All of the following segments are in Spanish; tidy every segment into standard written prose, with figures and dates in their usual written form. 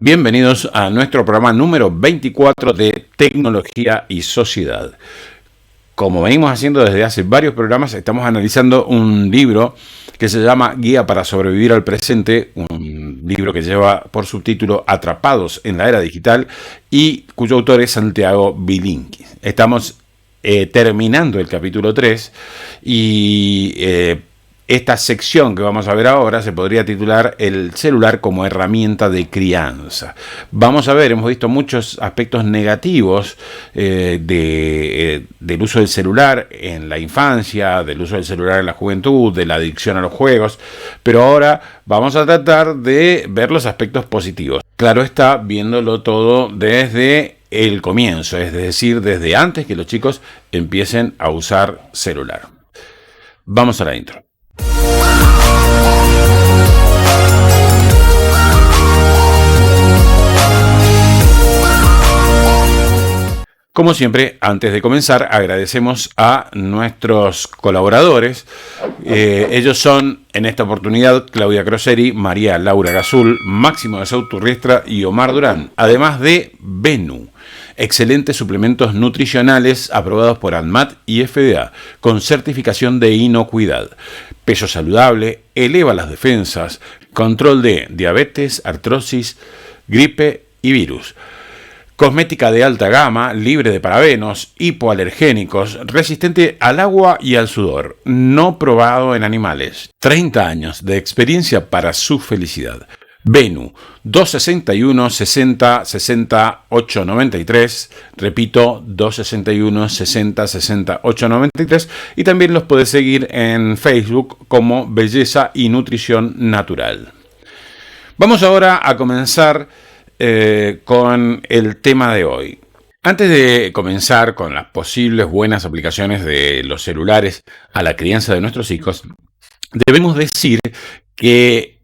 Bienvenidos a nuestro programa número 24 de Tecnología y Sociedad. Como venimos haciendo desde hace varios programas, estamos analizando un libro que se llama Guía para sobrevivir al presente, un libro que lleva por subtítulo Atrapados en la era digital y cuyo autor es Santiago Bilinqui. Estamos terminando el capítulo 3 y esta sección que vamos a ver ahora se podría titular El celular como herramienta de crianza. Vamos a ver, hemos visto muchos aspectos negativos del uso del celular en la infancia, del uso del celular en la juventud, de la adicción a los juegos, pero ahora vamos a tratar de ver los aspectos positivos. Claro está, viéndolo todo desde el comienzo, es decir, desde antes que los chicos empiecen a usar celular. Vamos a la intro. Como siempre, antes de comenzar, agradecemos a nuestros colaboradores. Ellos son, en esta oportunidad, Claudia Croseri, María Laura Gazul, Máximo de Sauturriestra y Omar Durán, además de Benu. Excelentes suplementos nutricionales aprobados por ANMAT y FDA, con certificación de inocuidad. Peso saludable, eleva las defensas, control de diabetes, artrosis, gripe y virus. Cosmética de alta gama, libre de parabenos, hipoalergénicos, resistente al agua y al sudor, no probado en animales. 30 años de experiencia para su felicidad. Benu, 261 60 60 893, repito, 261 60 60 893, y también los podés seguir en Facebook como Belleza y Nutrición Natural. Vamos ahora a comenzar con el tema de hoy. Antes de comenzar con las posibles buenas aplicaciones de los celulares a la crianza de nuestros hijos, debemos decir que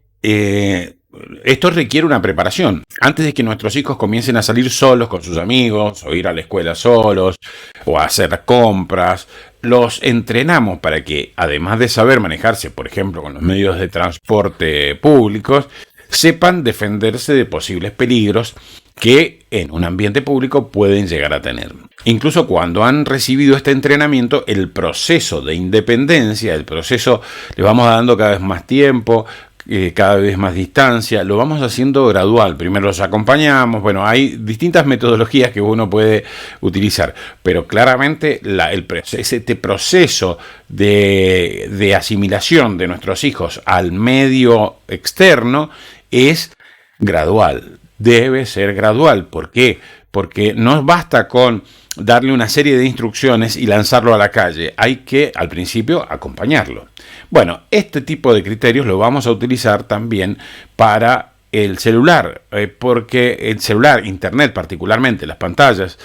esto requiere una preparación. Antes de que nuestros hijos comiencen a salir solos con sus amigos, o ir a la escuela solos, o a hacer compras, los entrenamos para que, además de saber manejarse, por ejemplo, con los medios de transporte públicos, sepan defenderse de posibles peligros que en un ambiente público pueden llegar a tener. Incluso cuando han recibido este entrenamiento, el proceso de independencia, el proceso le vamos dando cada vez más tiempo, cada vez más distancia, lo vamos haciendo gradual. Primero los acompañamos, bueno, hay distintas metodologías que uno puede utilizar, pero claramente este proceso de asimilación de nuestros hijos al medio externo es gradual, debe ser gradual. ¿Por qué? Porque no basta con darle una serie de instrucciones y lanzarlo a la calle, hay que al principio acompañarlo. Bueno, este tipo de criterios lo vamos a utilizar también para el celular, porque el celular, internet particularmente, las pantallas,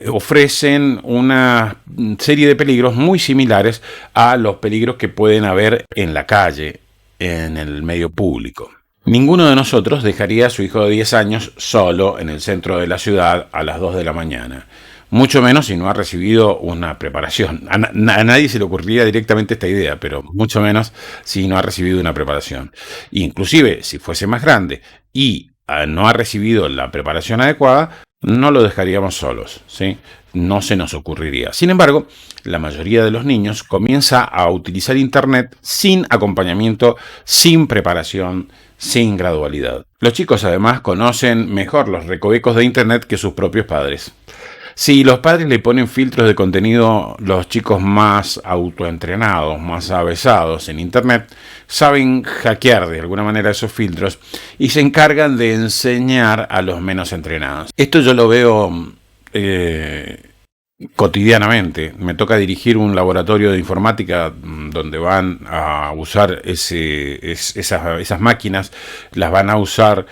ofrecen una serie de peligros muy similares a los peligros que pueden haber en la calle, en el medio público. Ninguno de nosotros dejaría a su hijo de 10 años solo en el centro de la ciudad a las 2 de la mañana. Mucho menos si no ha recibido una preparación. A nadie se le ocurriría directamente esta idea, pero mucho menos si no ha recibido una preparación. Inclusive, si fuese más grande y no ha recibido la preparación adecuada, no lo dejaríamos solos, ¿sí? No se nos ocurriría. Sin embargo, la mayoría de los niños comienza a utilizar Internet sin acompañamiento, sin preparación, sin gradualidad. Los chicos además conocen mejor los recovecos de Internet que sus propios padres. Si los padres le ponen filtros de contenido, los chicos más autoentrenados, más avesados en Internet, saben hackear de alguna manera esos filtros y se encargan de enseñar a los menos entrenados. Esto yo lo veo cotidianamente. Me toca dirigir un laboratorio de informática donde van a usar esas máquinas, las van a usar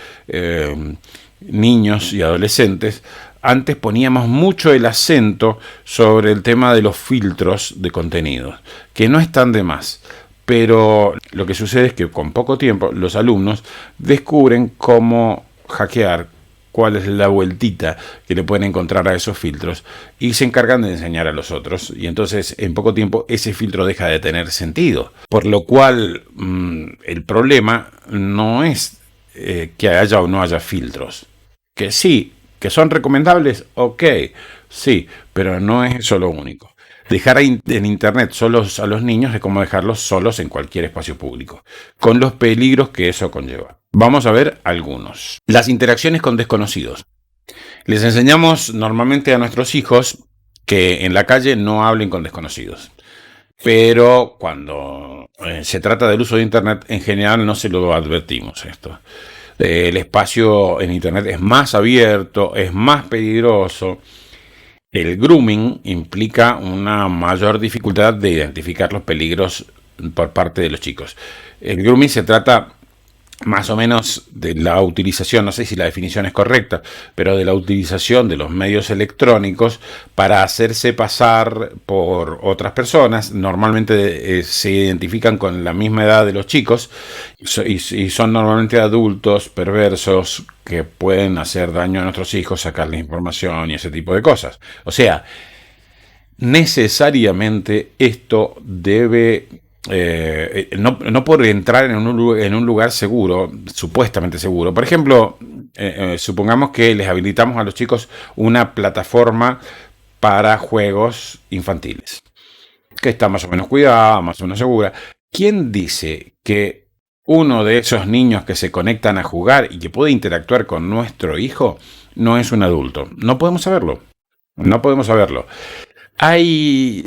niños y adolescentes. Antes poníamos mucho el acento sobre el tema de los filtros de contenidos, que no están de más. Pero lo que sucede es que con poco tiempo los alumnos descubren cómo hackear, cuál es la vueltita que le pueden encontrar a esos filtros y se encargan de enseñar a los otros. Y entonces en poco tiempo ese filtro deja de tener sentido. Por lo cual el problema no es que haya o no haya filtros. Que sí, que son recomendables, ok, sí, pero no es eso lo único. Dejar en Internet solos a los niños es como dejarlos solos en cualquier espacio público, con los peligros que eso conlleva. Vamos a ver algunos. Las interacciones con desconocidos. Les enseñamos normalmente a nuestros hijos que en la calle no hablen con desconocidos. Pero cuando se trata del uso de Internet, en general no se lo advertimos esto. El espacio en Internet es más abierto, es más peligroso. El grooming implica una mayor dificultad de identificar los peligros por parte de los chicos. El grooming se trata más o menos de la utilización, no sé si la definición es correcta, pero de la utilización de los medios electrónicos para hacerse pasar por otras personas. Normalmente se identifican con la misma edad de los chicos y son normalmente adultos perversos que pueden hacer daño a nuestros hijos, sacarles información y ese tipo de cosas. O sea, necesariamente esto debe no por entrar en un lugar seguro, supuestamente seguro. Por ejemplo, supongamos que les habilitamos a los chicos una plataforma para juegos infantiles, que está más o menos cuidada, más o menos segura. ¿Quién dice que uno de esos niños que se conectan a jugar y que puede interactuar con nuestro hijo no es un adulto? No podemos saberlo. No podemos saberlo. Hay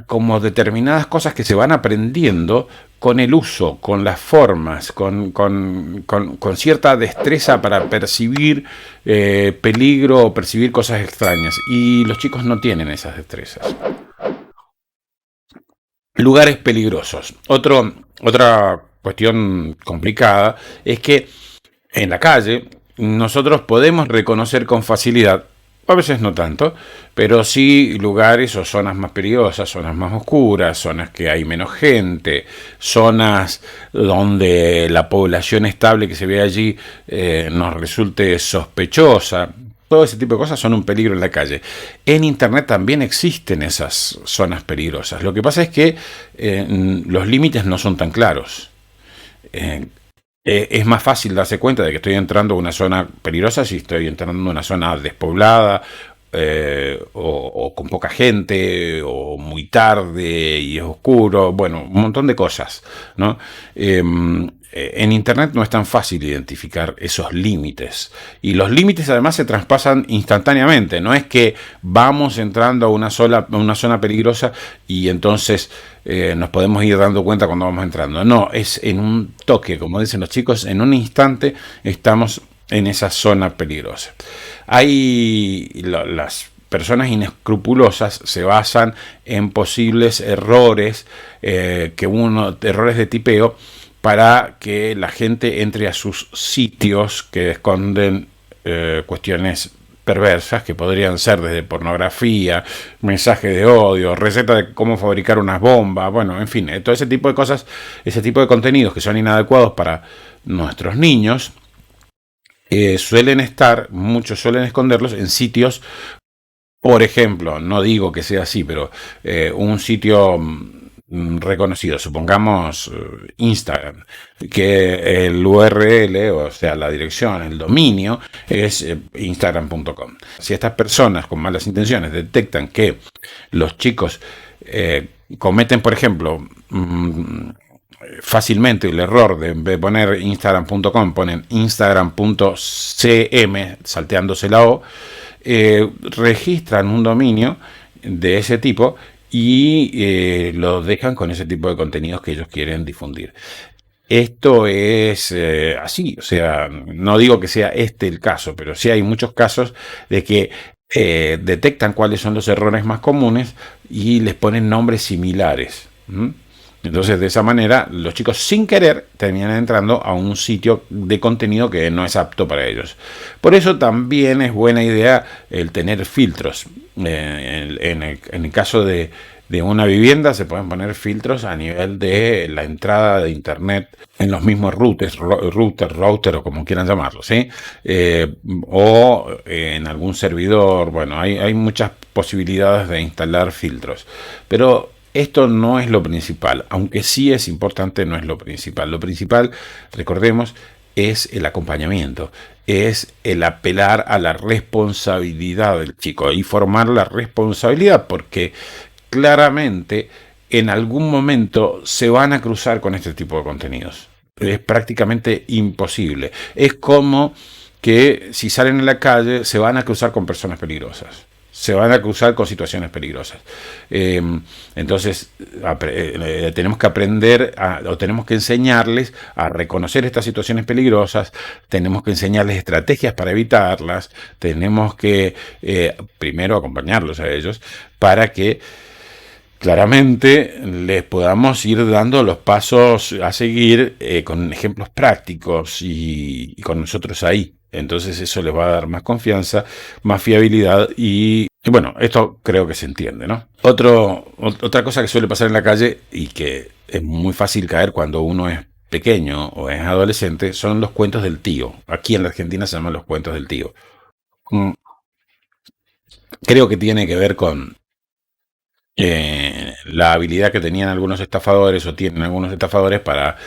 como determinadas cosas que se van aprendiendo con el uso, con las formas, con cierta destreza para percibir peligro o percibir cosas extrañas. Y los chicos no tienen esas destrezas. Lugares peligrosos. Otra cuestión complicada es que en la calle nosotros podemos reconocer con facilidad, a veces no tanto, pero sí lugares o zonas más peligrosas, zonas más oscuras, zonas que hay menos gente, zonas donde la población estable que se ve allí nos resulte sospechosa. Todo ese tipo de cosas son un peligro en la calle. En Internet también existen esas zonas peligrosas. Lo que pasa es que los límites no son tan claros. Es más fácil darse cuenta de que estoy entrando a una zona peligrosa si estoy entrando a una zona despoblada o con poca gente o muy tarde y es oscuro, bueno, un montón de cosas, ¿no? En Internet no es tan fácil identificar esos límites y los límites además se traspasan instantáneamente, no es que vamos entrando a una zona peligrosa y entonces nos podemos ir dando cuenta cuando vamos entrando, no, es en un toque, como dicen los chicos, en un instante estamos en esa zona peligrosa. Las personas inescrupulosas se basan en posibles errores, errores de tipeo, para que la gente entre a sus sitios que esconden cuestiones perversas, que podrían ser desde pornografía, mensaje de odio, receta de cómo fabricar unas bombas, bueno, en fin, todo ese tipo de cosas, ese tipo de contenidos que son inadecuados para nuestros niños, muchos suelen esconderlos en sitios, por ejemplo, no digo que sea así, pero un sitio reconocido, supongamos Instagram, que el URL, o sea, la dirección, el dominio, es instagram.com. Si estas personas con malas intenciones detectan que los chicos cometen, por ejemplo, fácilmente el error de en vez de poner instagram.com, ponen instagram.cm, salteándose la O, registran un dominio de ese tipo y lo dejan con ese tipo de contenidos que ellos quieren difundir. Esto es así, o sea, no digo que sea este el caso, pero sí hay muchos casos de que detectan cuáles son los errores más comunes y les ponen nombres similares. Entonces, de esa manera, los chicos sin querer terminan entrando a un sitio de contenido que no es apto para ellos. Por eso también es buena idea el tener filtros. En el caso de una vivienda se pueden poner filtros a nivel de la entrada de Internet en los mismos router o como quieran llamarlo, ¿sí? O en algún servidor. Bueno, hay muchas posibilidades de instalar filtros. Pero esto no es lo principal, aunque sí es importante, no es lo principal. Lo principal, recordemos, es el acompañamiento, es el apelar a la responsabilidad del chico y formar la responsabilidad, porque claramente en algún momento se van a cruzar con este tipo de contenidos. Es prácticamente imposible. Es como que si salen en la calle se van a cruzar con personas peligrosas. Se van a cruzar con situaciones peligrosas. Entonces, tenemos que aprender o tenemos que enseñarles a reconocer estas situaciones peligrosas, tenemos que enseñarles estrategias para evitarlas, tenemos que primero acompañarlos a ellos para que claramente les podamos ir dando los pasos a seguir con ejemplos prácticos y con nosotros ahí. Entonces eso les va a dar más confianza, más fiabilidad y bueno, esto creo que se entiende, ¿no? Otra cosa que suele pasar en la calle y que es muy fácil caer cuando uno es pequeño o es adolescente son los cuentos del tío. Aquí en la Argentina se llaman los cuentos del tío. Mm, Creo que tiene que ver con la habilidad que tenían algunos estafadores o tienen algunos estafadores para,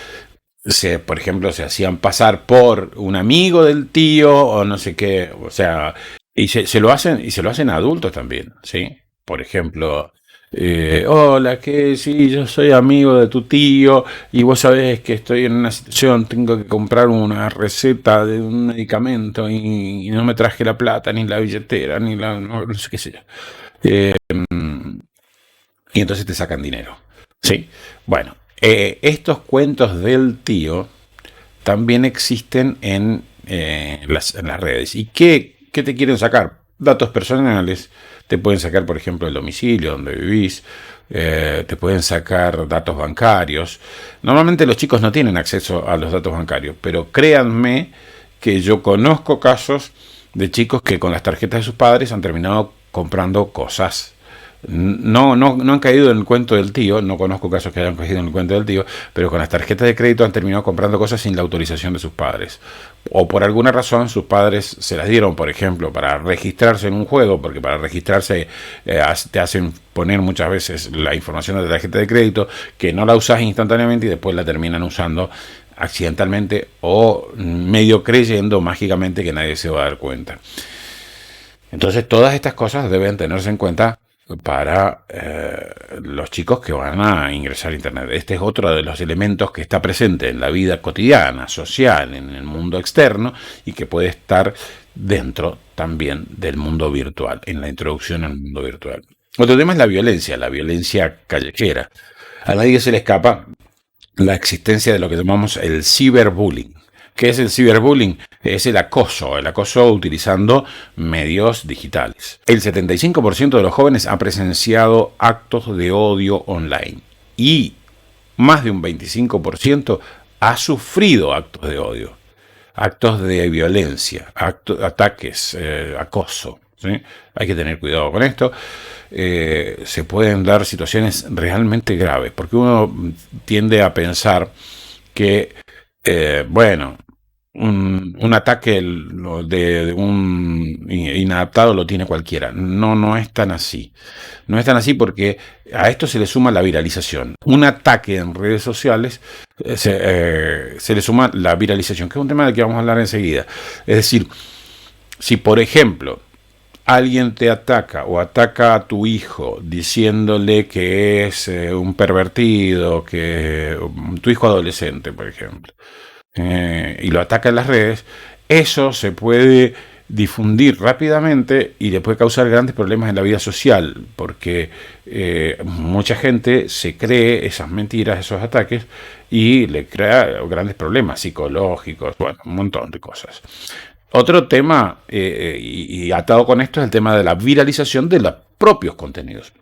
por ejemplo, se hacían pasar por un amigo del tío o no sé qué, o sea, y se lo hacen a adultos también, ¿sí? Por ejemplo, hola, que sí, yo soy amigo de tu tío y vos sabés que estoy en una situación, tengo que comprar una receta de un medicamento y no me traje la plata, ni la billetera, ni no sé qué sé yo. Eh, y entonces te sacan dinero. ¿Sí? Bueno, estos cuentos del tío también existen en las redes. ¿Y qué te quieren sacar? Datos personales. Te pueden sacar, por ejemplo, el domicilio donde vivís. Te pueden sacar datos bancarios. Normalmente los chicos no tienen acceso a los datos bancarios, pero créanme que yo conozco casos de chicos que con las tarjetas de sus padres han terminado comprando cosas. No han caído en el cuento del tío, no conozco casos que hayan caído en el cuento del tío, pero con las tarjetas de crédito han terminado comprando cosas sin la autorización de sus padres. O por alguna razón sus padres se las dieron, por ejemplo, para registrarse en un juego, porque para registrarse te hacen poner muchas veces la información de la tarjeta de crédito, que no la usas instantáneamente y después la terminan usando accidentalmente o medio creyendo mágicamente que nadie se va a dar cuenta. Entonces todas estas cosas deben tenerse en cuenta para los chicos que van a ingresar a Internet. Este es otro de los elementos que está presente en la vida cotidiana, social, en el mundo externo y que puede estar dentro también del mundo virtual, en la introducción al mundo virtual. Otro tema es la violencia callejera. A nadie se le escapa la existencia de lo que llamamos el ciberbullying. ¿Qué es el ciberbullying? Es el acoso utilizando medios digitales. El 75% de los jóvenes ha presenciado actos de odio online y más de un 25% ha sufrido actos de odio, actos de violencia, ataques, acoso. ¿Sí? Hay que tener cuidado con esto. Se pueden dar situaciones realmente graves, porque uno tiende a pensar que, bueno, un ataque de un inadaptado lo tiene cualquiera. No es tan así. No es tan así porque a esto se le suma la viralización. Un ataque en redes sociales se le suma la viralización, que es un tema del que vamos a hablar enseguida. Es decir, si por ejemplo alguien te ataca o ataca a tu hijo diciéndole que es un pervertido, que tu hijo adolescente, por ejemplo, y lo ataca en las redes, eso se puede difundir rápidamente y le puede causar grandes problemas en la vida social, porque mucha gente se cree esas mentiras, esos ataques, y le crea grandes problemas psicológicos, bueno, un montón de cosas. Otro tema, y atado con esto, es el tema de la viralización de los propios contenidos.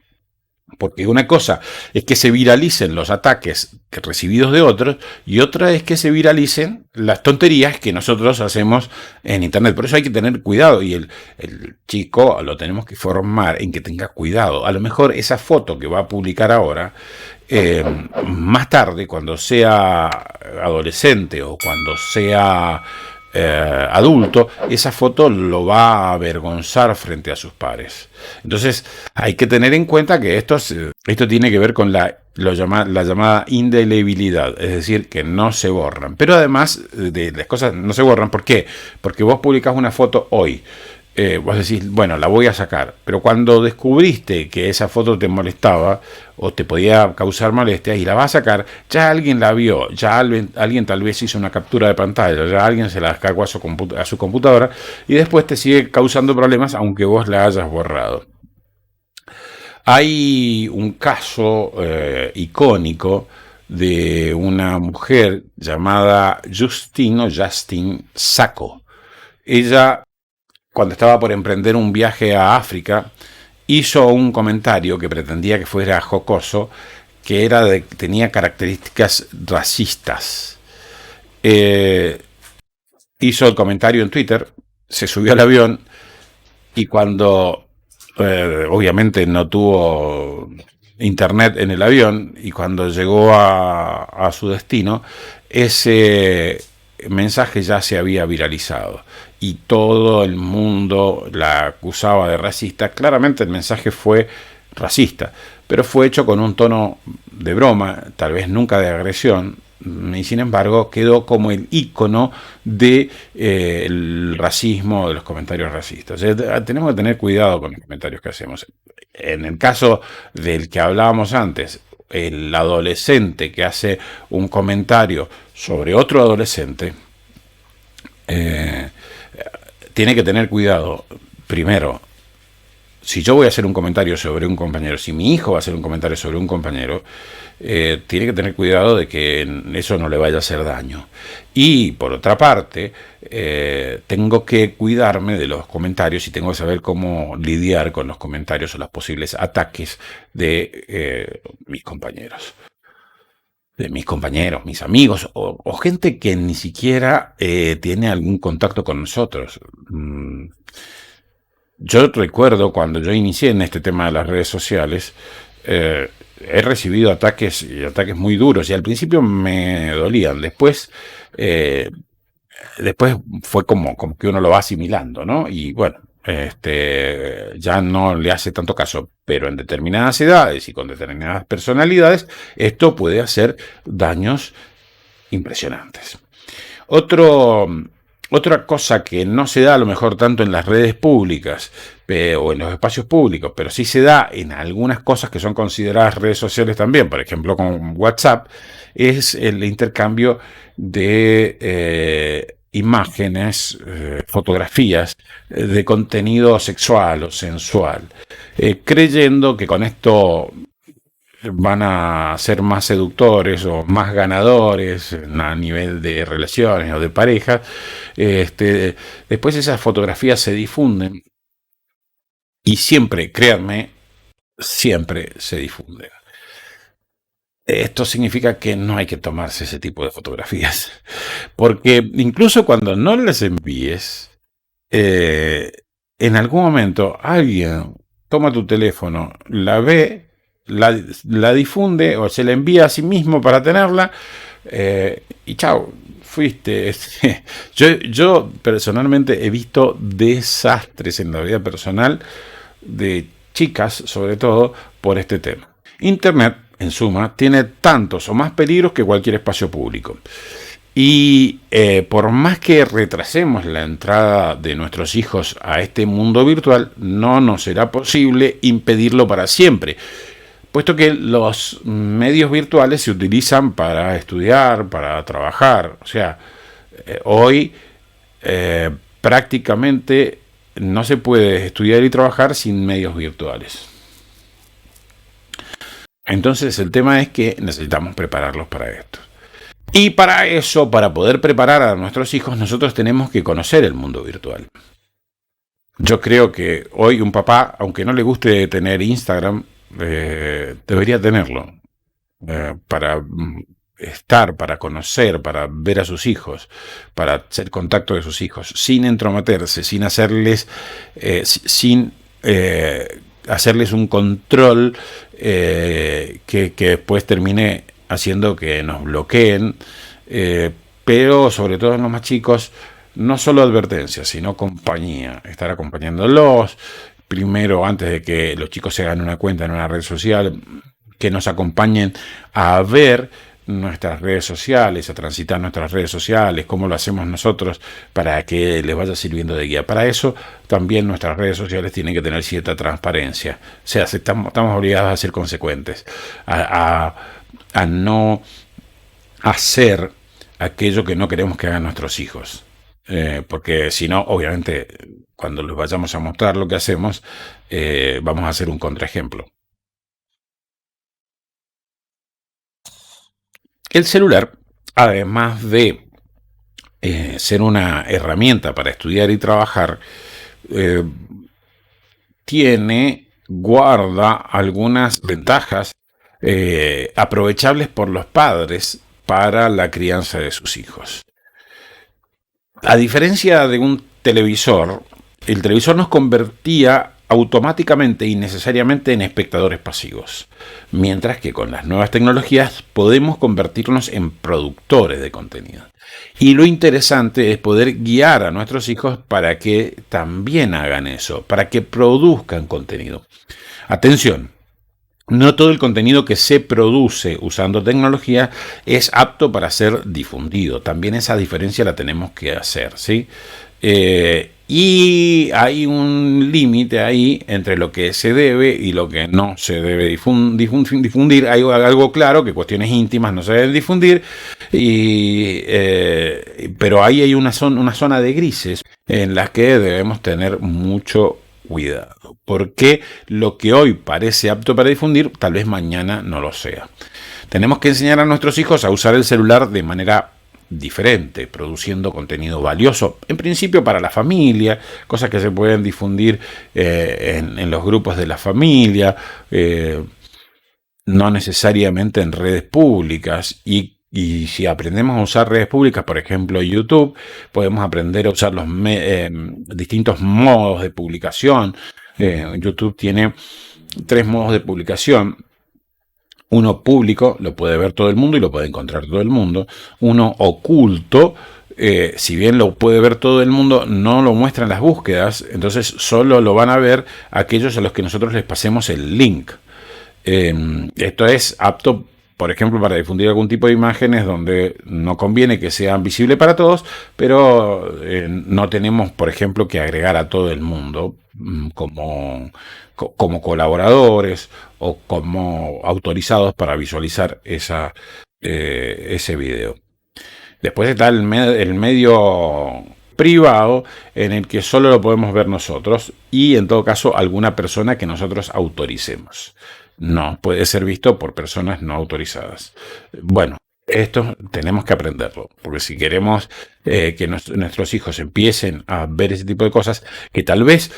Porque una cosa es que se viralicen los ataques recibidos de otros y otra es que se viralicen las tonterías que nosotros hacemos en Internet. Por eso hay que tener cuidado y el chico lo tenemos que formar en que tenga cuidado. A lo mejor esa foto que va a publicar ahora, más tarde, cuando sea adolescente o cuando sea adulto, esa foto lo va a avergonzar frente a sus pares. Entonces hay que tener en cuenta que esto tiene que ver con la llamada indelebilidad, es decir, que no se borran. Pero además de las cosas no se borran, ¿por qué? Porque vos publicás una foto hoy. Vos decís, bueno, la voy a sacar, pero cuando descubriste que esa foto te molestaba o te podía causar molestias y la vas a sacar, ya alguien la vio, ya alguien tal vez hizo una captura de pantalla, ya alguien se la descargó a su computadora y después te sigue causando problemas aunque vos la hayas borrado. Hay un caso icónico de una mujer llamada Justine Sacco. Ella, cuando estaba por emprender un viaje a África, hizo un comentario que pretendía que fuera jocoso, que tenía características racistas. Hizo el comentario en Twitter, se subió al avión y cuando obviamente no tuvo internet en el avión y cuando llegó a su destino, ese mensaje ya se había viralizado y todo el mundo la acusaba de racista. Claramente el mensaje fue racista, pero fue hecho con un tono de broma, tal vez nunca de agresión, y sin embargo quedó como el ícono de el racismo, de los comentarios racistas. Tenemos que tener cuidado con los comentarios que hacemos. En el caso del que hablábamos antes, el adolescente que hace un comentario sobre otro adolescente, tiene que tener cuidado. Primero, si yo voy a hacer un comentario sobre un compañero, si mi hijo va a hacer un comentario sobre un compañero, tiene que tener cuidado de que eso no le vaya a hacer daño. Y por otra parte, tengo que cuidarme de los comentarios y tengo que saber cómo lidiar con los comentarios o los posibles ataques de mis compañeros. De mis compañeros, mis amigos o gente que ni siquiera tiene algún contacto con nosotros. Yo recuerdo cuando yo inicié en este tema de las redes sociales, he recibido ataques muy duros y al principio me dolían. Después fue como que uno lo va asimilando, ¿no? Y bueno, ya no le hace tanto caso, pero en determinadas edades y con determinadas personalidades, esto puede hacer daños impresionantes. Otra cosa que no se da a lo mejor tanto en las redes públicas o en los espacios públicos, pero sí se da en algunas cosas que son consideradas redes sociales también, por ejemplo con WhatsApp, es el intercambio de imágenes, fotografías de contenido sexual o sensual, creyendo que con esto van a ser más seductores o más ganadores a nivel de relaciones o de parejas. Después esas fotografías se difunden y siempre, créanme, siempre se difunden. Esto significa que no hay que tomarse ese tipo de fotografías, porque incluso cuando no las envíes, en algún momento alguien toma tu teléfono, la ve, la difunde o se la envía a sí mismo para tenerla y chao, fuiste. Yo personalmente he visto desastres en la vida personal de chicas, sobre todo por este tema. Internet, en suma, tiene tantos o más peligros que cualquier espacio público. Y por más que retrasemos la entrada de nuestros hijos a este mundo virtual, no nos será posible impedirlo para siempre, puesto que los medios virtuales se utilizan para estudiar, para trabajar. O sea, hoy prácticamente no se puede estudiar y trabajar sin medios virtuales. Entonces el tema es que necesitamos prepararlos para esto. Y para eso, para poder preparar a nuestros hijos, nosotros tenemos que conocer el mundo virtual. Yo creo que hoy un papá, aunque no le guste tener Instagram, debería tenerlo para estar, para conocer, para ver a sus hijos, para hacer contacto de sus hijos, sin entrometerse, sin hacerles, hacerles un control que después termine haciendo que nos bloqueen, pero sobre todo en los más chicos, no solo advertencia, sino compañía, estar acompañándolos. Primero, antes de que los chicos se hagan una cuenta en una red social, que nos acompañen a ver nuestras redes sociales, a transitar nuestras redes sociales, cómo lo hacemos nosotros para que les vaya sirviendo de guía. Para eso también nuestras redes sociales tienen que tener cierta transparencia. O sea, estamos obligados a ser consecuentes, a no hacer aquello que no queremos que hagan nuestros hijos. Porque si no, obviamente, cuando les vayamos a mostrar lo que hacemos, vamos a hacer un contraejemplo. El celular, además de ser una herramienta para estudiar y trabajar, eh, guarda algunas ventajas aprovechables por los padres para la crianza de sus hijos. A diferencia de un televisor, el televisor nos convertía automáticamente y necesariamente en espectadores pasivos, mientras que con las nuevas tecnologías podemos convertirnos en productores de contenido. Y lo interesante es poder guiar a nuestros hijos para que también hagan eso, para que produzcan contenido. Atención, no todo el contenido que se produce usando tecnología es apto para ser difundido. También esa diferencia la tenemos que hacer, ¿sí? Y hay un límite ahí entre lo que se debe y lo que no se debe difundir. Hay algo claro, que cuestiones íntimas no se deben difundir, pero ahí hay una zona de grises en las que debemos tener mucho cuidado, porque lo que hoy parece apto para difundir, tal vez mañana no lo sea. Tenemos que enseñar a nuestros hijos a usar el celular de manera diferente, produciendo contenido valioso, en principio para la familia, cosas que se pueden difundir en los grupos de la familia, no necesariamente en redes públicas. Y si aprendemos a usar redes públicas, por ejemplo YouTube, podemos aprender a usar los distintos modos de publicación. YouTube tiene 3 modos de publicación. Uno público, lo puede ver todo el mundo y lo puede encontrar todo el mundo. Uno oculto, si bien lo puede ver todo el mundo, no lo muestran las búsquedas, entonces solo lo van a ver aquellos a los que nosotros les pasemos el link. Esto es apto, por ejemplo, para difundir algún tipo de imágenes donde no conviene que sean visibles para todos, pero no tenemos, por ejemplo, que agregar a todo el mundo como colaboradores o como autorizados para visualizar ese video. Después está el medio privado, en el que solo lo podemos ver nosotros y en todo caso alguna persona que nosotros autoricemos. No puede ser visto por personas no autorizadas. Bueno, esto tenemos que aprenderlo, porque si queremos que nuestros hijos empiecen a ver ese tipo de cosas, que tal vez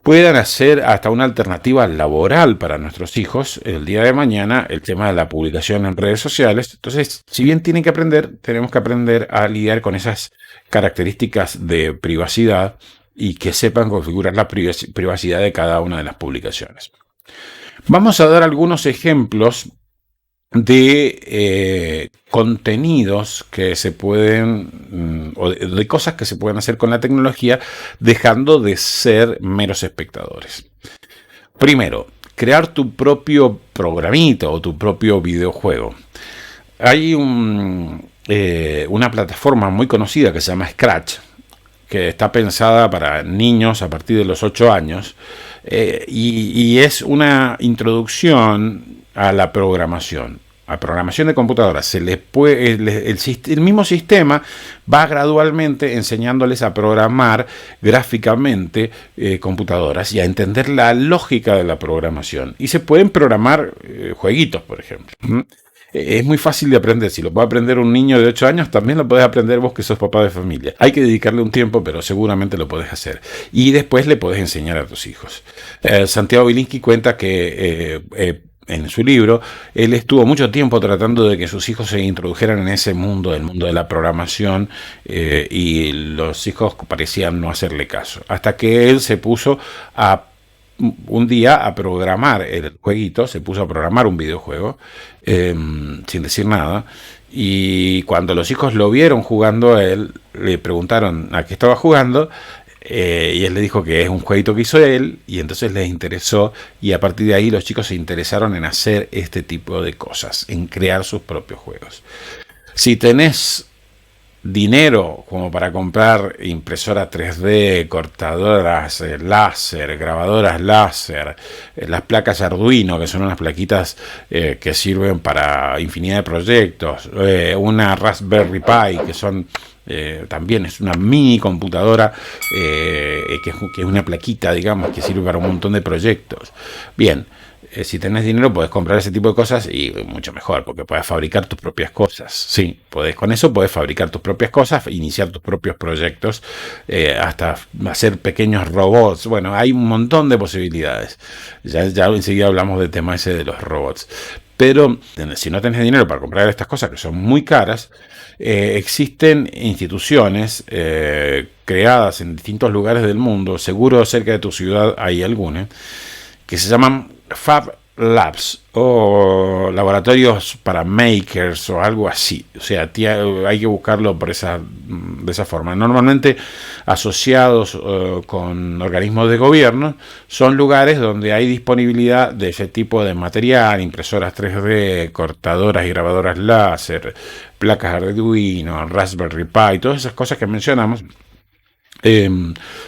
puedan hacer hasta una alternativa laboral para nuestros hijos el día de mañana, el tema de la publicación en redes sociales. Entonces, si bien tienen que aprender, tenemos que aprender a lidiar con esas características de privacidad y que sepan configurar la privacidad de cada una de las publicaciones. Vamos a dar algunos ejemplos de contenidos que se pueden, o de cosas que se pueden hacer con la tecnología, dejando de ser meros espectadores. Primero, crear tu propio programita o tu propio videojuego. Hay una plataforma muy conocida que se llama Scratch, que está pensada para niños a partir de los 8 años, y es una introducción a la programación. A programación de computadoras. El mismo sistema va gradualmente enseñándoles a programar gráficamente computadoras y a entender la lógica de la programación. Y se pueden programar jueguitos, por ejemplo. Es muy fácil de aprender. Si lo puede aprender un niño de 8 años, también lo podés aprender vos que sos papá de familia. Hay que dedicarle un tiempo, pero seguramente lo podés hacer. Y después le podés enseñar a tus hijos. Santiago Bilinsky cuenta que en su libro, él estuvo mucho tiempo tratando de que sus hijos se introdujeran en ese mundo, el mundo de la programación, y los hijos parecían no hacerle caso. Hasta que él se puso a un día a programar el jueguito, se puso a programar un videojuego sin decir nada. Y cuando los hijos lo vieron jugando a él, le preguntaron a qué estaba jugando. Y él le dijo que es un jueguito que hizo él, y entonces les interesó, y a partir de ahí los chicos se interesaron en hacer este tipo de cosas, en crear sus propios juegos. Si tenés dinero como para comprar impresoras 3D, cortadoras láser, grabadoras láser, las placas Arduino, que son unas plaquitas que sirven para infinidad de proyectos, una Raspberry Pi, que son también es una mini computadora que es una plaquita, digamos, que sirve para un montón de proyectos. Bien, si tenés dinero podés comprar ese tipo de cosas y mucho mejor, porque podés fabricar tus propias cosas. Sí, con eso podés fabricar tus propias cosas, iniciar tus propios proyectos, hasta hacer pequeños robots. Bueno, hay un montón de posibilidades. Ya enseguida hablamos del tema ese de los robots. Pero si no tenés dinero para comprar estas cosas que son muy caras, existen instituciones creadas en distintos lugares del mundo, seguro cerca de tu ciudad hay algunas, que se llaman Fab Labs o laboratorios para makers o algo así. O sea, hay que buscarlo de esa forma. Normalmente asociados con organismos de gobierno, son lugares donde hay disponibilidad de ese tipo de material, impresoras 3D, cortadoras y grabadoras láser, placas Arduino, Raspberry Pi, todas esas cosas que mencionamos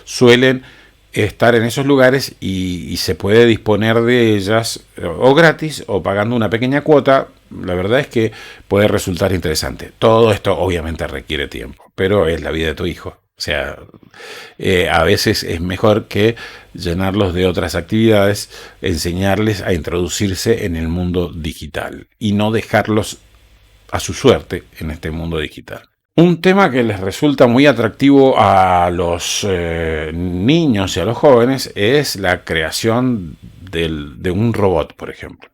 suelen estar en esos lugares y se puede disponer de ellas o gratis o pagando una pequeña cuota. La verdad es que puede resultar interesante. Todo esto obviamente requiere tiempo, pero es la vida de tu hijo. O sea, a veces es mejor que llenarlos de otras actividades, enseñarles a introducirse en el mundo digital y no dejarlos a su suerte en este mundo digital. Un tema que les resulta muy atractivo a los niños y a los jóvenes es la creación de un robot, por ejemplo.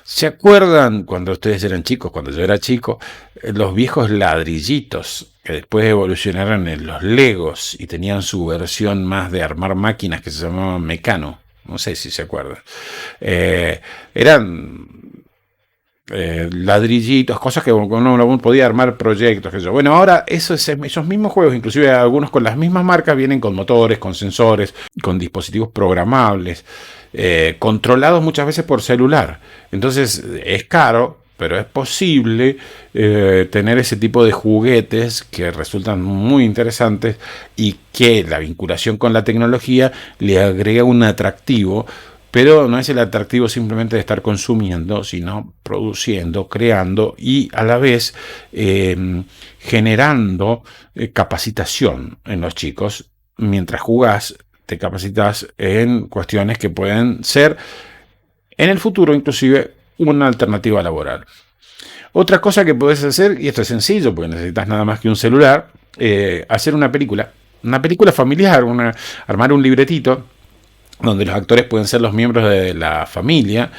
¿Se acuerdan cuando ustedes eran chicos, cuando yo era chico, los viejos ladrillitos que después evolucionaron en los Legos y tenían su versión más de armar máquinas que se llamaban Mecano? No sé si se acuerdan. Eran ladrillitos, cosas que uno podía armar proyectos. Bueno, ahora esos mismos juegos, inclusive algunos con las mismas marcas, vienen con motores, con sensores, con dispositivos programables, controlados muchas veces por celular. Entonces es caro, pero es posible tener ese tipo de juguetes que resultan muy interesantes y que la vinculación con la tecnología le agrega un atractivo. Pero no es el atractivo simplemente de estar consumiendo, sino produciendo, creando y a la vez generando capacitación en los chicos. Mientras jugás, te capacitas en cuestiones que pueden ser en el futuro inclusive una alternativa laboral. Otra cosa que puedes hacer, y esto es sencillo porque necesitas nada más que un celular, hacer una película familiar, armar un libretito donde los actores pueden ser los miembros de la familia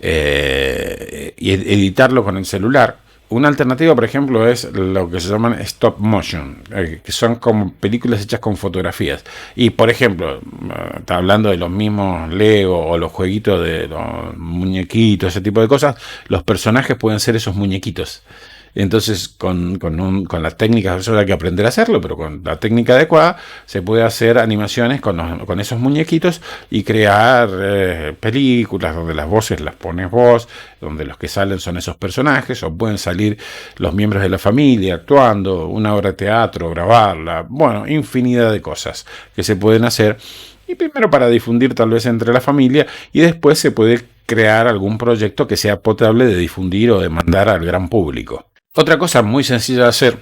y editarlo con el celular. Una alternativa, por ejemplo, es lo que se llaman stop motion, que son como películas hechas con fotografías. Y, por ejemplo, está hablando de los mismos Lego o los jueguitos de los muñequitos, ese tipo de cosas. Los personajes pueden ser esos muñequitos. Entonces, con las técnicas, eso hay que aprender a hacerlo, pero con la técnica adecuada se puede hacer animaciones con esos muñequitos y crear películas donde las voces las pones vos, donde los que salen son esos personajes, o pueden salir los miembros de la familia actuando, una obra de teatro, grabarla, bueno, infinidad de cosas que se pueden hacer. Y primero para difundir tal vez entre la familia y después se puede crear algún proyecto que sea potable de difundir o de mandar al gran público. Otra cosa muy sencilla de hacer,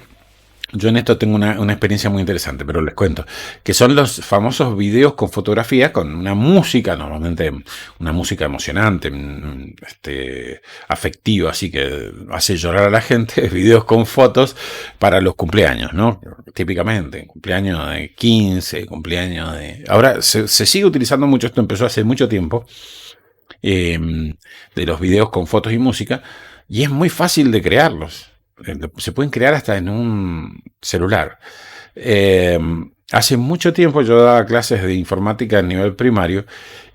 yo en esto tengo una experiencia muy interesante, pero les cuento, que son los famosos videos con fotografías, con una música, normalmente una música emocionante, afectiva, así que hace llorar a la gente, videos con fotos para los cumpleaños, ¿no? Típicamente, cumpleaños de 15, cumpleaños de... Ahora se sigue utilizando mucho, esto empezó hace mucho tiempo, de los videos con fotos y música, y es muy fácil de crearlos. Se pueden crear hasta en un celular. Hace mucho tiempo yo daba clases de informática a nivel primario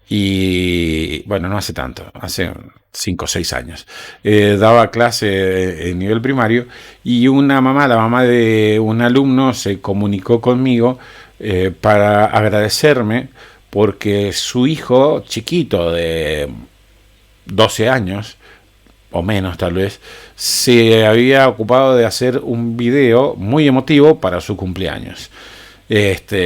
y bueno, no hace tanto, hace 5 o 6 años. Daba clase en nivel primario y una mamá, la mamá de un alumno, se comunicó conmigo para agradecerme porque su hijo chiquito de 12 años, o menos tal vez, se había ocupado de hacer un video muy emotivo para su cumpleaños.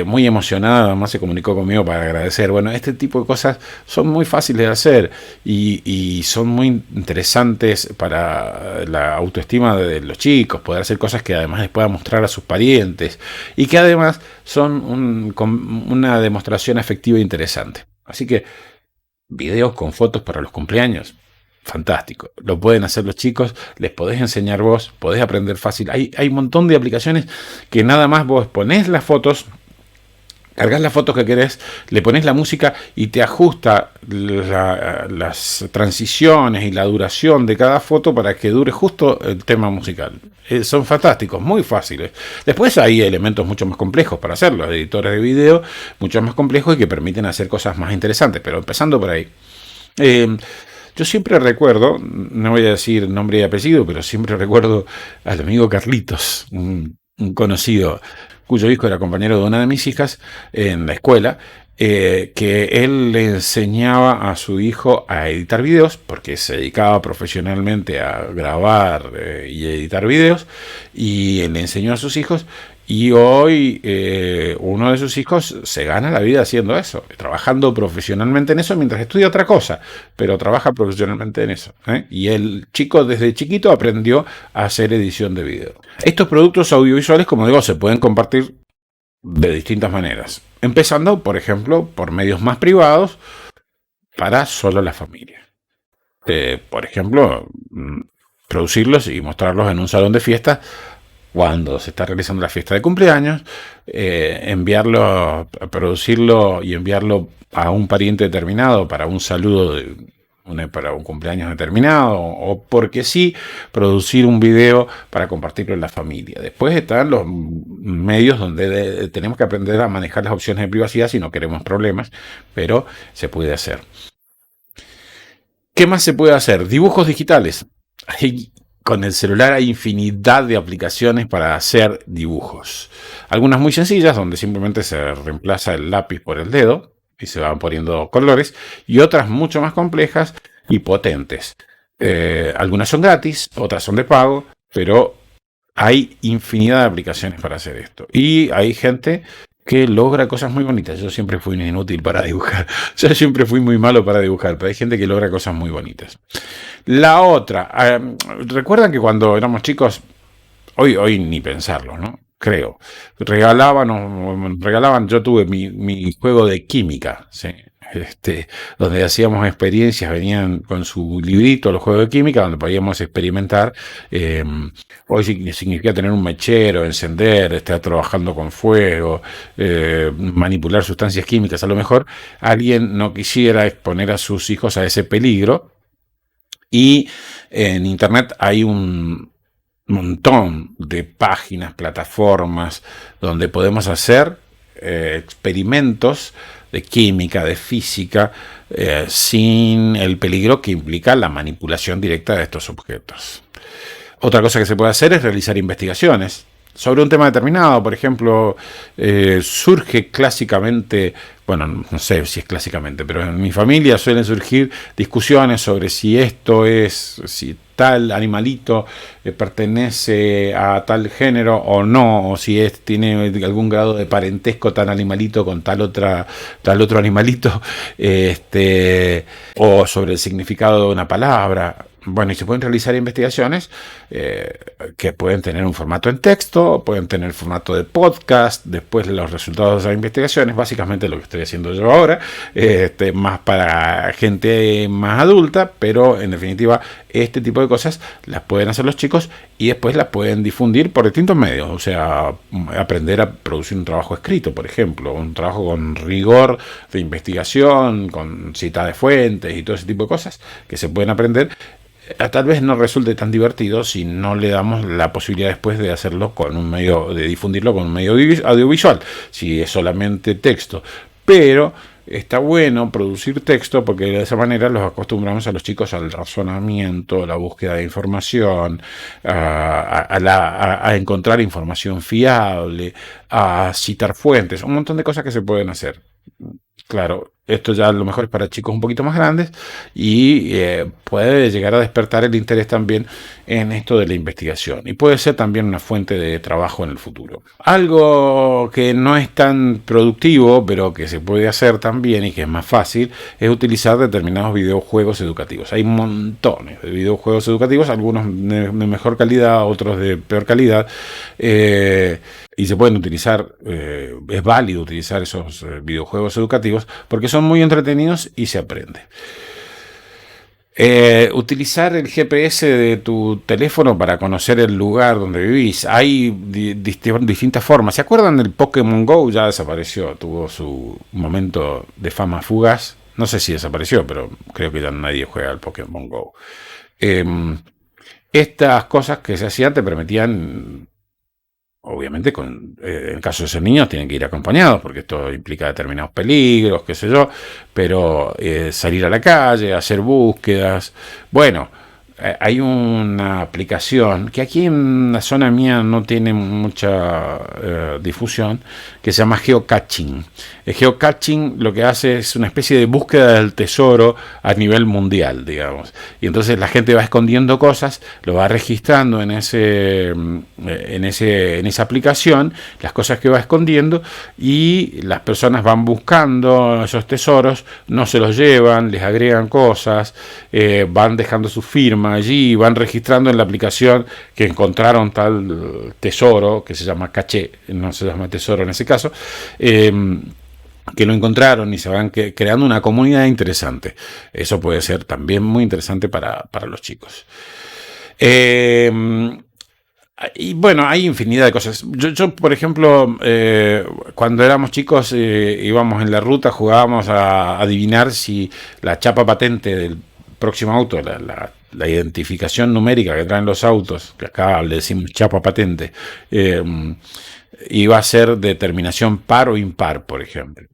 Muy emocionado, además se comunicó conmigo para agradecer. Bueno, este tipo de cosas son muy fáciles de hacer y son muy interesantes para la autoestima de los chicos, poder hacer cosas que además les puedan mostrar a sus parientes y que además son una demostración afectiva interesante. Así que videos con fotos para los cumpleaños, fantástico. Lo pueden hacer los chicos, les podés enseñar vos, podés aprender fácil. Hay un montón de aplicaciones que nada más vos ponés las fotos, cargas las fotos que querés, le pones la música y te ajusta las transiciones y la duración de cada foto para que dure justo el tema musical. Son fantásticos, muy fáciles. Después hay elementos mucho más complejos para hacerlo, editores de video mucho más complejos y que permiten hacer cosas más interesantes, pero empezando por ahí. Yo siempre recuerdo, no voy a decir nombre y apellido, pero siempre recuerdo al amigo Carlitos, un conocido cuyo hijo era compañero de una de mis hijas en la escuela, que él le enseñaba a su hijo a editar videos, porque se dedicaba profesionalmente a grabar y editar videos, y él le enseñó a sus hijos. Y hoy uno de sus hijos se gana la vida haciendo eso, trabajando profesionalmente en eso mientras estudia otra cosa, pero trabaja profesionalmente en eso. Y el chico desde chiquito aprendió a hacer edición de video. Estos productos audiovisuales, como digo, se pueden compartir de distintas maneras. Empezando, por ejemplo, por medios más privados para solo la familia. Por ejemplo, producirlos y mostrarlos en un salón de fiesta cuando se está realizando la fiesta de cumpleaños, enviarlo, producirlo y enviarlo a un pariente determinado para un saludo para un cumpleaños determinado, o porque sí, producir un video para compartirlo en la familia. Después están los medios donde tenemos que aprender a manejar las opciones de privacidad si no queremos problemas, pero se puede hacer. ¿Qué más se puede hacer? Dibujos digitales. Con el celular hay infinidad de aplicaciones para hacer dibujos. Algunas muy sencillas, donde simplemente se reemplaza el lápiz por el dedo y se van poniendo colores, y otras mucho más complejas y potentes. Algunas son gratis, otras son de pago, pero hay infinidad de aplicaciones para hacer esto. Y hay gente que logra cosas muy bonitas. Yo siempre fui un inútil para dibujar. Yo siempre fui muy malo para dibujar, pero hay gente que logra cosas muy bonitas. La otra, recuerdan que cuando éramos chicos, hoy ni pensarlo, ¿no? Creo. Regalaban, yo tuve mi juego de química, ¿sí? Donde hacíamos experiencias, venían con su librito los juegos de química, donde podíamos experimentar. Hoy significa tener un mechero, encender, estar trabajando con fuego, manipular sustancias químicas. A lo mejor alguien no quisiera exponer a sus hijos a ese peligro, y en internet hay un montón de páginas, plataformas donde podemos hacer experimentos de química, de física, sin el peligro que implica la manipulación directa de estos objetos. Otra cosa que se puede hacer es realizar investigaciones sobre un tema determinado. Por ejemplo, surge clásicamente, bueno, no sé si es clásicamente, pero en mi familia suelen surgir discusiones sobre si si tal animalito pertenece a tal género o no, o si tiene algún grado de parentesco tal animalito con tal otro animalito, o sobre el significado de una palabra. Bueno, y se pueden realizar investigaciones que pueden tener un formato en texto, pueden tener formato de podcast. Después los resultados de las investigaciones, básicamente lo que estoy haciendo yo ahora, más para gente más adulta, pero en definitiva este tipo de cosas las pueden hacer los chicos y después las pueden difundir por distintos medios. O sea, aprender a producir un trabajo escrito, por ejemplo, un trabajo con rigor de investigación, con cita de fuentes y todo ese tipo de cosas que se pueden aprender. Tal vez no resulte tan divertido si no le damos la posibilidad después de hacerlo con un medio, de difundirlo con un medio audiovisual, si es solamente texto. Pero está bueno producir texto porque de esa manera los acostumbramos a los chicos al razonamiento, a la búsqueda de información, a encontrar información fiable, a citar fuentes, un montón de cosas que se pueden hacer. Claro, esto ya a lo mejor es para chicos un poquito más grandes y puede llegar a despertar el interés también en esto de la investigación y puede ser también una fuente de trabajo en el futuro. Algo que no es tan productivo, pero que se puede hacer también y que es más fácil, es utilizar determinados videojuegos educativos. Hay montones de videojuegos educativos, algunos de mejor calidad, otros de peor calidad. Y se pueden utilizar, es válido utilizar esos videojuegos educativos porque son muy entretenidos y se aprende. Utilizar el GPS de tu teléfono para conocer el lugar donde vivís. Hay distintas formas. ¿Se acuerdan del Pokémon Go? Ya desapareció, tuvo su momento de fama fugaz. No sé si desapareció, pero creo que ya nadie juega al Pokémon Go. Estas cosas que se hacían te permitían, obviamente, en el caso de ser niños, tienen que ir acompañados, porque esto implica determinados peligros, qué sé yo, pero salir a la calle, hacer búsquedas. Bueno, hay una aplicación que aquí en la zona mía no tiene mucha difusión, que se llama geocaching. El geocaching lo que hace es una especie de búsqueda del tesoro a nivel mundial, digamos. Y entonces la gente va escondiendo cosas, lo va registrando en esa aplicación, las cosas que va escondiendo, y las personas van buscando esos tesoros, no se los llevan, les agregan cosas, van dejando su firma allí, van registrando en la aplicación que encontraron tal tesoro, que se llama caché, no se llama tesoro en ese caso, que lo encontraron, y se van creando una comunidad interesante. Eso puede ser también muy interesante para los chicos. Y bueno, hay infinidad de cosas. Yo por ejemplo, cuando éramos chicos, íbamos en la ruta, jugábamos a adivinar si la chapa patente del próximo auto, la identificación numérica que traen los autos, que acá le decimos chapa patente, iba a ser de terminación par o impar, por ejemplo.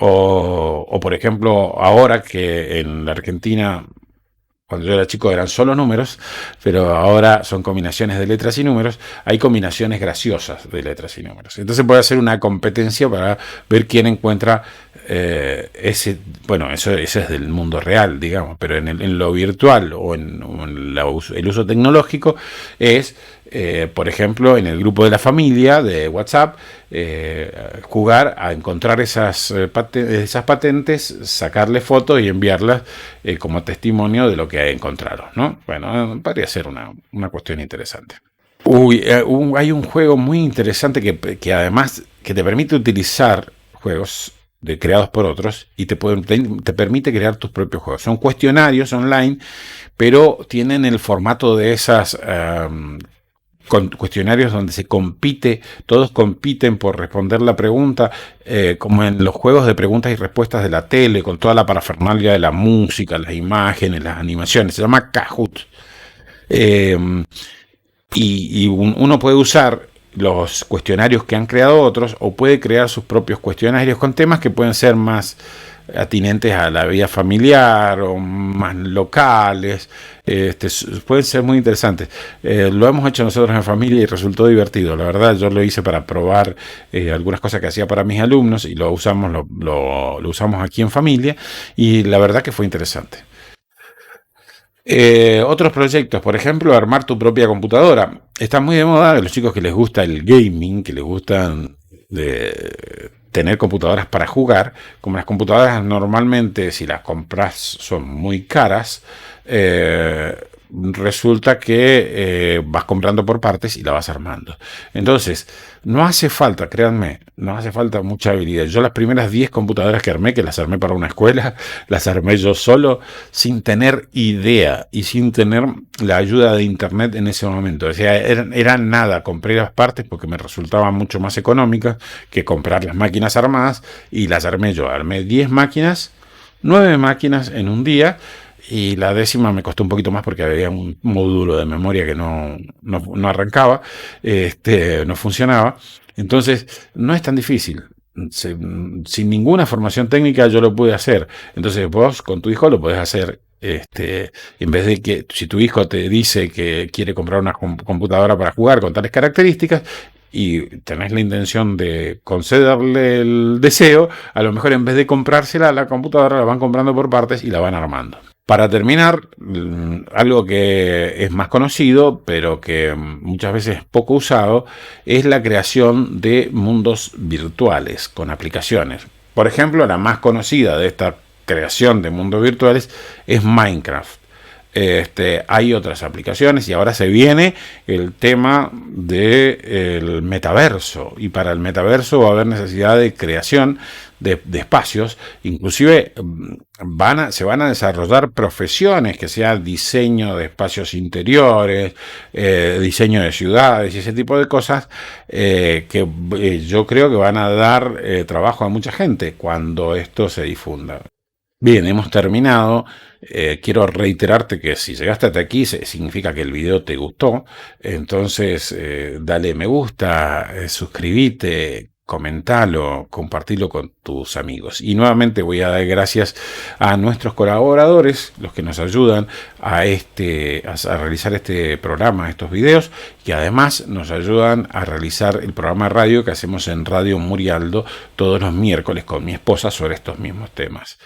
O por ejemplo, ahora que en la Argentina, cuando yo era chico, eran solo números, pero ahora son combinaciones de letras y números, hay combinaciones graciosas de letras y números. Entonces puede hacer una competencia para ver quién encuentra bueno, eso es del mundo real, digamos, pero en lo virtual o en el uso tecnológico es, por ejemplo, en el grupo de la familia de WhatsApp, jugar a encontrar esas patentes, sacarle fotos y enviarlas como testimonio de lo que encontraron, ¿no? Bueno, podría ser una cuestión interesante. Hay un juego muy interesante que además que te permite utilizar juegos creados por otros y te permite crear tus propios juegos. Son cuestionarios online, pero tienen el formato de esas cuestionarios donde se compite, todos compiten por responder la pregunta, como en los juegos de preguntas y respuestas de la tele, con toda la parafernalia de la música, las imágenes, las animaciones. Se llama Kahoot. Y uno puede usar los cuestionarios que han creado otros, o puede crear sus propios cuestionarios con temas que pueden ser más atinentes a la vida familiar o más locales. Pueden ser muy interesantes. Lo hemos hecho nosotros en familia y resultó divertido. La verdad, yo lo hice para probar algunas cosas que hacía para mis alumnos, y lo usamos aquí en familia, y la verdad que fue interesante. Otros proyectos, por ejemplo, armar tu propia computadora. Está muy de moda de los chicos que les gusta el gaming, que les gustan tener computadoras para jugar. Como las computadoras normalmente, si las compras, son muy caras, resulta que vas comprando por partes y la vas armando. Entonces, no hace falta, créanme, no hace falta mucha habilidad. Yo las primeras 10 computadoras que armé, que las armé para una escuela, las armé yo solo, sin tener idea y sin tener la ayuda de internet en ese momento. O sea, eran nada, compré las partes porque me resultaban mucho más económicas que comprar las máquinas armadas, y las armé yo. Armé 10 máquinas, 9 máquinas en un día, y la 10ª me costó un poquito más porque había un módulo de memoria que no arrancaba, no funcionaba. Entonces, no es tan difícil. sin ninguna formación técnica yo lo pude hacer. Entonces vos con tu hijo lo podés hacer. En vez de que si tu hijo te dice que quiere comprar una computadora para jugar con tales características y tenés la intención de concederle el deseo, a lo mejor en vez de comprársela, la computadora la van comprando por partes y la van armando. Para terminar, algo que es más conocido, pero que muchas veces es poco usado, es la creación de mundos virtuales con aplicaciones. Por ejemplo, la más conocida de esta creación de mundos virtuales es Minecraft. Hay otras aplicaciones y ahora se viene el tema del metaverso, y para el metaverso va a haber necesidad de creación de espacios, inclusive se van a desarrollar profesiones que sean diseño de espacios interiores, diseño de ciudades y ese tipo de cosas que yo creo que van a dar trabajo a mucha gente cuando esto se difunda. Bien, hemos terminado. Quiero reiterarte que si llegaste hasta aquí significa que el video te gustó. Entonces, dale me gusta, suscríbete, comentalo, compartilo con tus amigos. Y nuevamente voy a dar gracias a nuestros colaboradores, los que nos ayudan a realizar este programa, estos videos, que además nos ayudan a realizar el programa de radio que hacemos en Radio Murialdo todos los miércoles con mi esposa sobre estos mismos temas.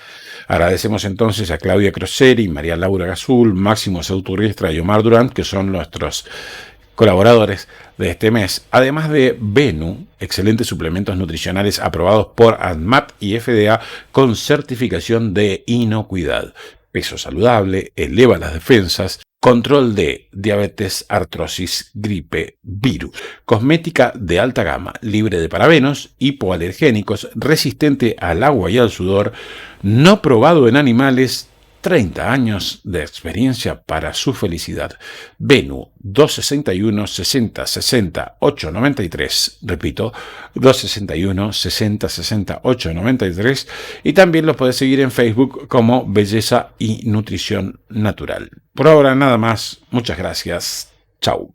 Agradecemos entonces a Claudia Croseri, María Laura Gazul, Máximo Sauturriestra y Omar Durant, que son nuestros colaboradores de este mes, además de Benu, excelentes suplementos nutricionales aprobados por ADMAT y FDA con certificación de inocuidad. Peso saludable, eleva las defensas, control de diabetes, artrosis, gripe, virus. Cosmética de alta gama, libre de parabenos, hipoalergénicos, resistente al agua y al sudor, no probado en animales, 30 años de experiencia para su felicidad. Benu 261 60 60 893. Repito, 261 60 60 893. Y también los puedes seguir en Facebook como Belleza y Nutrición Natural. Por ahora nada más. Muchas gracias. Chau.